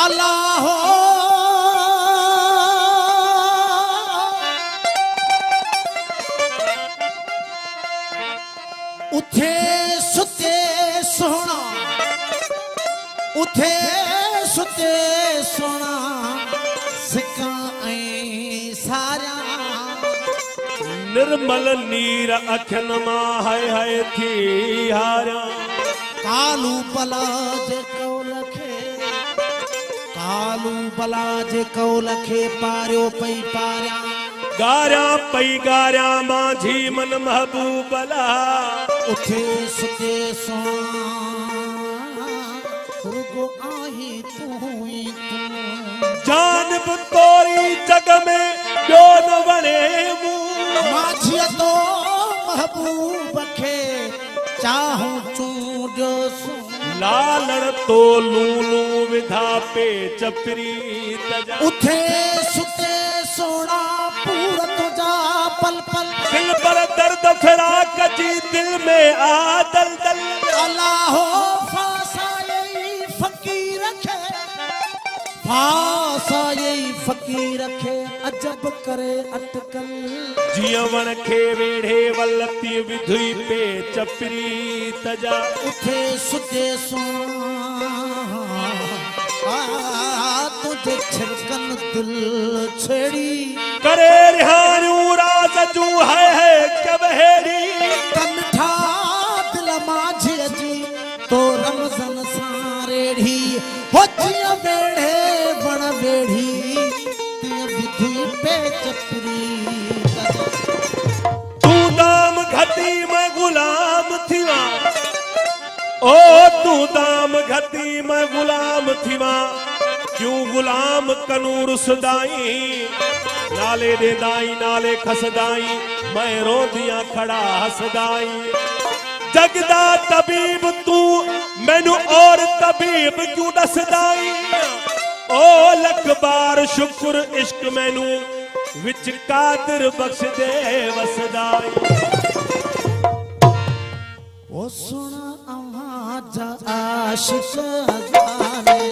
अल्लाह उथे सुते सोना, उथे सुते सोना सिका ऐं सारिया निर्मल नीर अखिन मां हाय हाय थी हारिया। कालू बला जे कौल खे, कालू बला जे कौल खे पारियो पई पारिया। गारिया पई गारिया माझी मन महबूबला। उथे सुते सोना रुगो आही तू ही तू। जानब तोरी जग में ॿियो न वणे मूं। माझीअ तो महबूब खे चाहूं चूंडियो सो। लालण तो लूलू विधा पे चपरी तजा। उथे सुते सोना पूर तुझा पल पल। दिल पर दर्द फिराक जी दिल में आ दल दल। अल्लाह फासाई फकीर खे, फासाई फकीर खे अजब करे अटकल। जीवन खे वेढ़े वलती विधुई पे चपरी तजा। उथे सुते सोना तुझे छिड़कन दिल छेड़ी। करे रिहानियूं राज जू है कबहेड़ी। कमिठा दिल माझी जी तो रमज़न सां रेढ़ी। हो जिया वेढ़े बण वेढ़ी तिया विधुई पे चपरी। तू दाम घटी मैं गुलाम थीवा। ओ तू दाम घटी मैं गुलाम थीवा। क्यों गुलाम कनू रुसदाई। नाले देदाई नाले खसदाई मैं रोदियां खड़ा हसदाई। जगदा तबीब तू मैनू और तबीब क्यों दसदाई। ओ लख बार शुक्र इश्क मैनू विच कादिर बख्श दे वसदाई। ओ सुना आवाज़ आशिक हज़ारे।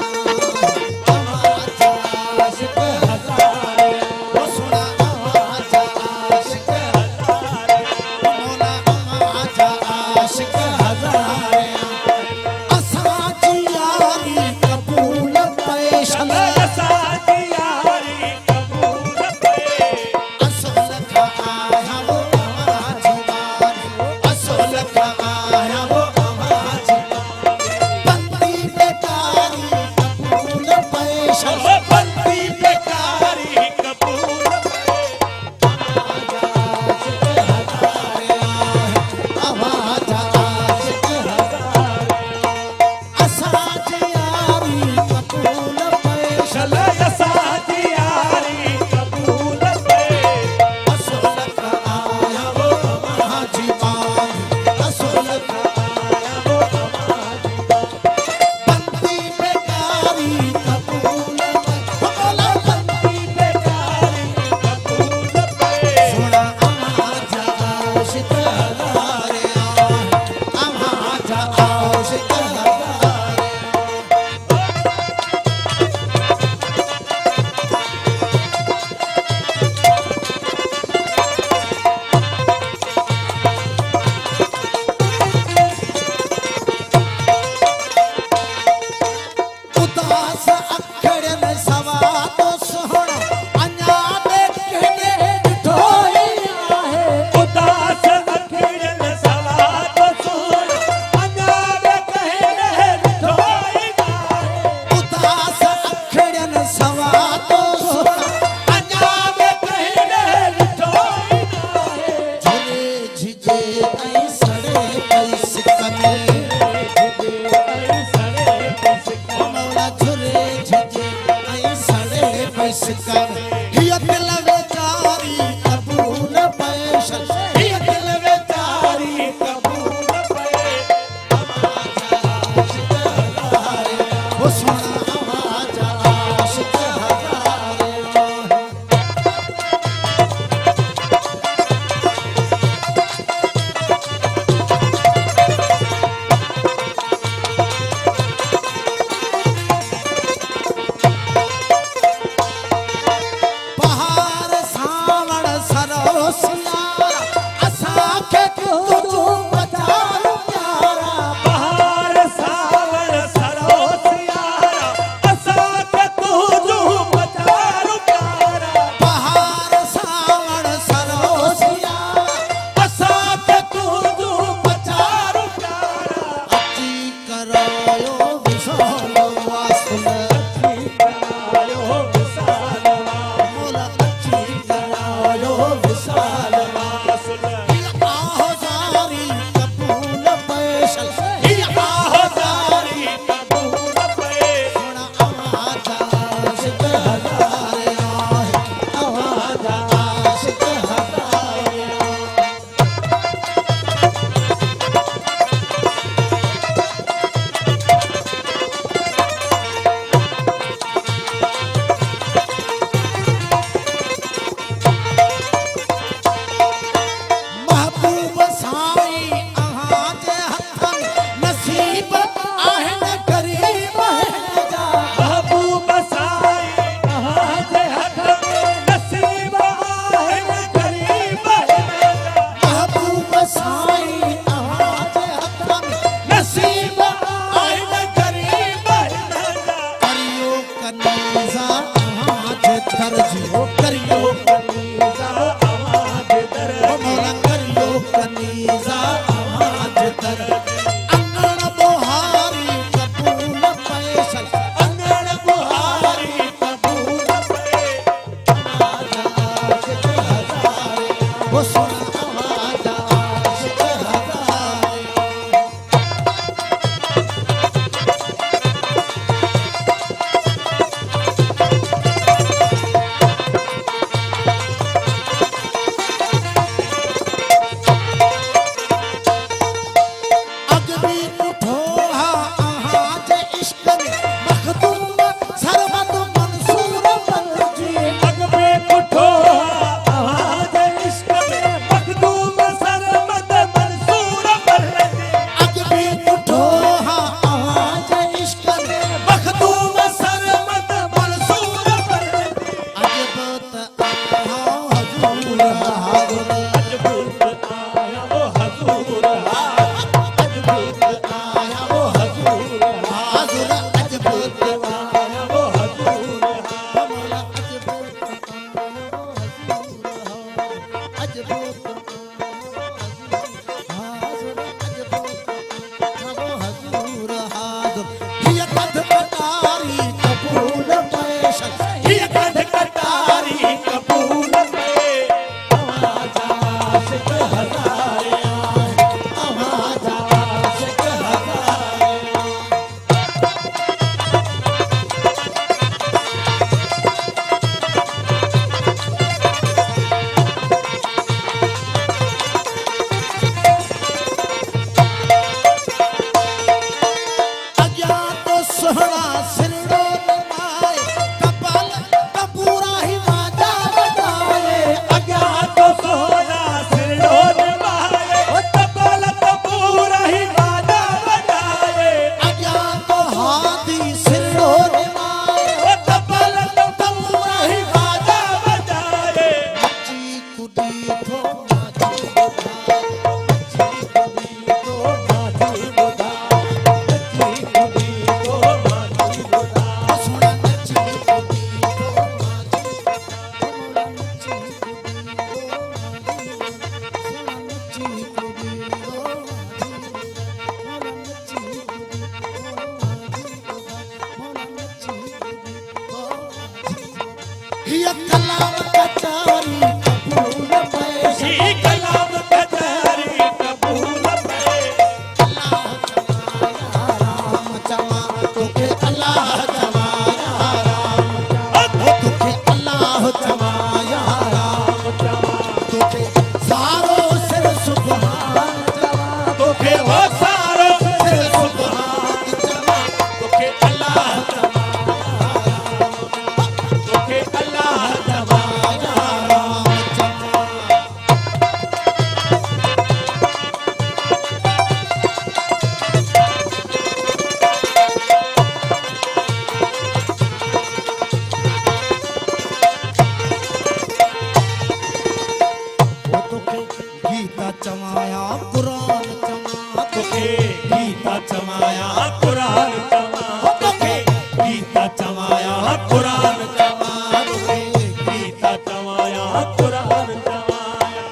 कुरान चवा तोखे गीता चवाया कुरान चवा तोखे गीता चवाया कुरान चवा तोखे गीता चवाया कुरान चवाया।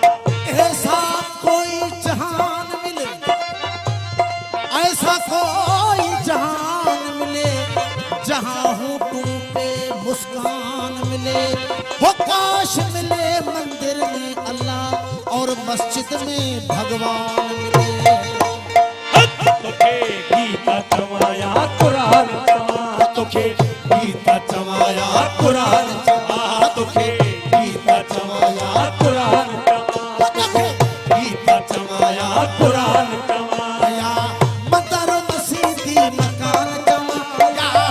ऐसा कोई जहान मिले, ऐसा कोई जहान मिले जहां होठों पे मुस्कान मिले। वो काश मिले मंदिर में अल्लाह और मस्जिद में भगवान मिले। तोखे गीता चवाया कुरान चवा तोखे गीता चवाया कुरान चवा तोखे गीता चवाया कुरान चवा तोखे गीता चवाया कुरान चवा। या मदर मसीदी मकान चवा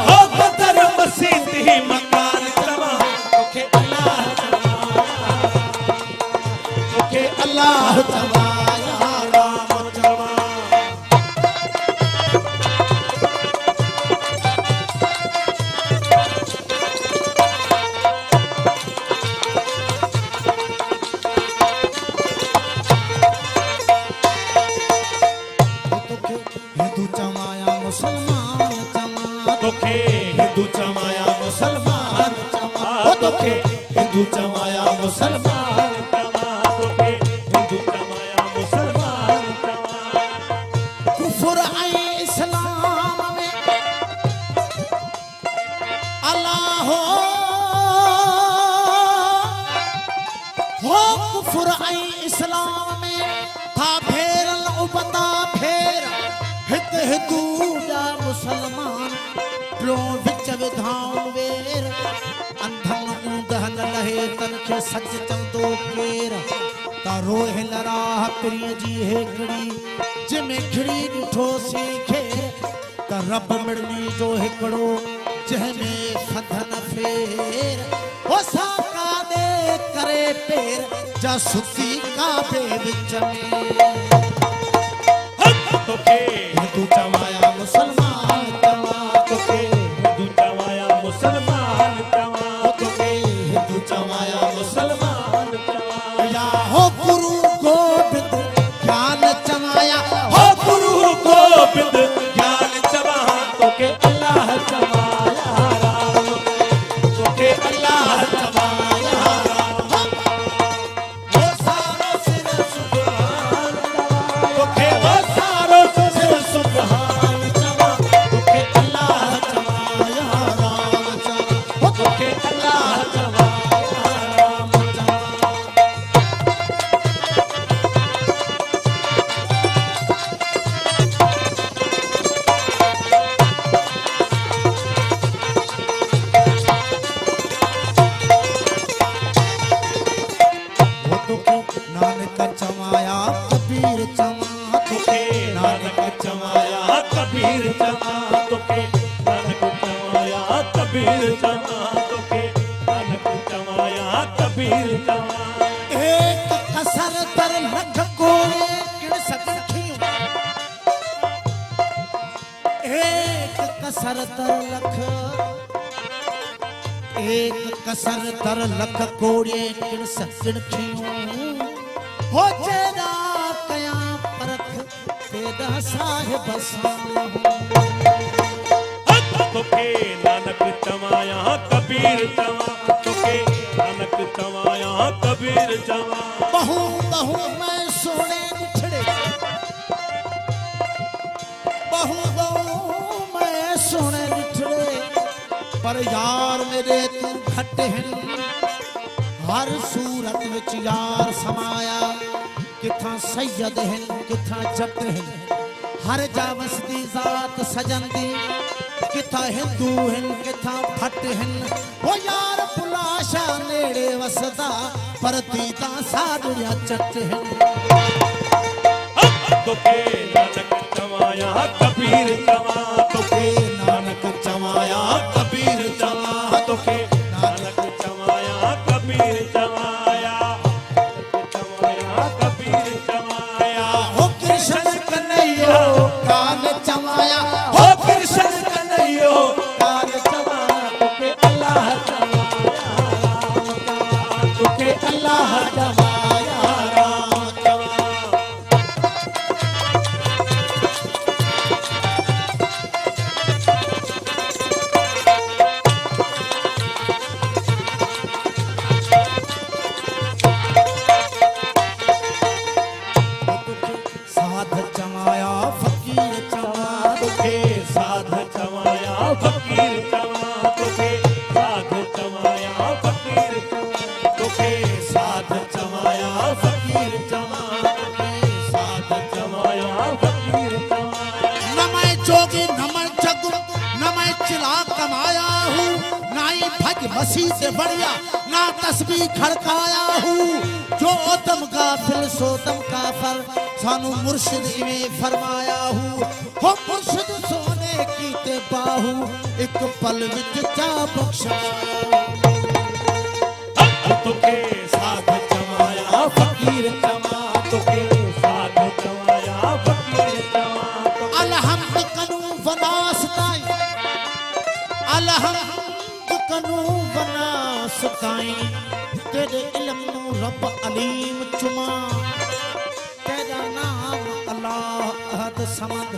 हो मदर मसीदी मकान चवा तोखे अल्लाह तोखे अल्लाह चवाया राम चवा। हिंदू चवाया मुसलमान चवा तोखे हिंदू चवाया मुसलमान चवा तोखे हिंदू चवाया मुसलमान चवा तोखे हिंदू चवाया मुसलमान चवा। कुफर ऐं इस्लाम में अल्लाह हो कुफर ऐं इस्लाम में था फेरल उबता फेर हित हिंदू जा मुसलमान टियों विच विधाऊं वेर। अंधन ऊंदहन लहे तन खे सच चवंदो केर ता रोहे लराह प्रिय जी हेकड़ी जंहिंमें खिड़ी ॾिठोसीं खेर त रब मिड़नी जो हिकिड़ो जंहिंमें फंदन फेर हो साका दे करे पेर जा सुती काबे विच में। तोखे हिंदू चवाया मुसलमान चवा तोखे हिंदू चवाया मुसलमान चवा तोखे हिंदू चवाया मुसलमान चवा। या हो गुरु गोबिंद ज्ञान चवाया हो गुरु गोबिंद ज्ञान चवा तोखे अल्लाह चवाया राम तोखे अल्लाह चवाया राम। वो सारो सिर सुभान तोखे वो सारो सिर सुभान चवा तोखे अल्लाह चवाया राम चवा वो तोखे अल्लाह चवाया राम चवा। वो तोखे नानक चवाया कबीर चवा तोखे नानक चवाया कबीर चवा तोखे नानक चवाया कबीर चवा तोखे नानक चवाया कबीर चवा। एक कसर तर लख कोड़े किण सकखियूं एक कसर तर लख एक कसर तर लख कोड़े किण सकखियूं हो जेदा कया परख तेदा साहिब साहूं। तोखे नानक चवाया कबीर चवा तोखे नानक चवाया कबीर चवा। बहु बहु मैं सोने बिछड़े बहु बहु मैं सोने बिछड़े पर यार मेरे तू घट हैं हर सूरत विच यार समाया किथा सैयद हैं किथा जट हैं हर जा वसदी जात सजंदी किथा हिंदू हैं किथा फट हैं वो यार पुलाशा नेड़े वसदा पर तीता साड़िया चट हैं। तोखे नानक चवाया कबीर चवा तोखे नानक चवाया कबीर चवा तोखे नानक चवाया कबीर चवाया कबीर चवाया। हो कृष्ण कन्हैया कान चवाया हो कृष्ण कन्हैया कान चवा तोखे अल्लाह चवाया राम चवा तोखे अल्लाह चवाया राम चवा। साध चमाया फकीर चमा तुखे साध चमाया फकीर चमा तुखे साध चमाया फकीर चमा तुखे साध चमाया फकीर चमा तुखे साध चमाया फकीर चमा न मैं जोगी न मैं जग न मैं चिला कमाया हूँ ना ही भज मसीह से बढ़िया ना तस्बीह खड़काया हूँ जो दम गाफिल सो दम काफर सानू मुर्शिद इवें फरमाया हूँ हो मुर्शिद सोने की ते बाहू एक पल विच चा बख्शा तुखे साध चमाया फकीर चमा तुखे साध चमाया फकीर चमा अलहम्द कनू वनासताई अलहम्द कनू वनासताई तेरे इल्म नू रब अलीम चुमा तेरा नाम अल्लाह अहद समद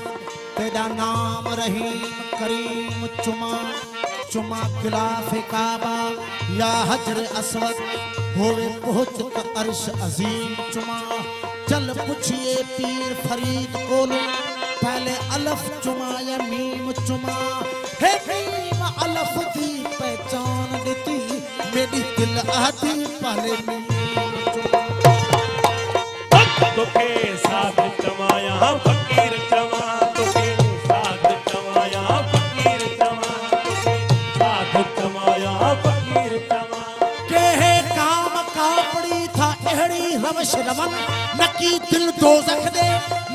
तेरा नाम रहीम करीम चुमा चुमा खिलाफ काबा या हजर अस्वद होवे पहुंचत अर्श अजीम चुमा चल पूछिए पीर फरीद कोलो पहले अलफ चुमा या मीम चुमा हे मीम अलफ दी पहचान देती मेरी दिल आती पहले मीम चुमा तुखे साध चमाया फकीर चमा तुखे साध चमाया फकीर चमा तुखे साध चमाया फकीर चमा के है काम कापड़ी था एहड़ी रवश रवन नकी दिल दोज़ख दे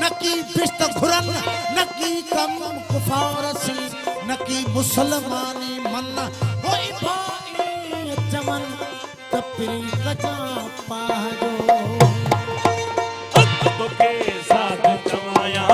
नकी बिश्त घुरन नकी कम कुफारसी नकी मुसलमानी मन होई भाई चमन कपरी कजा पाजो तुखे साध चमाया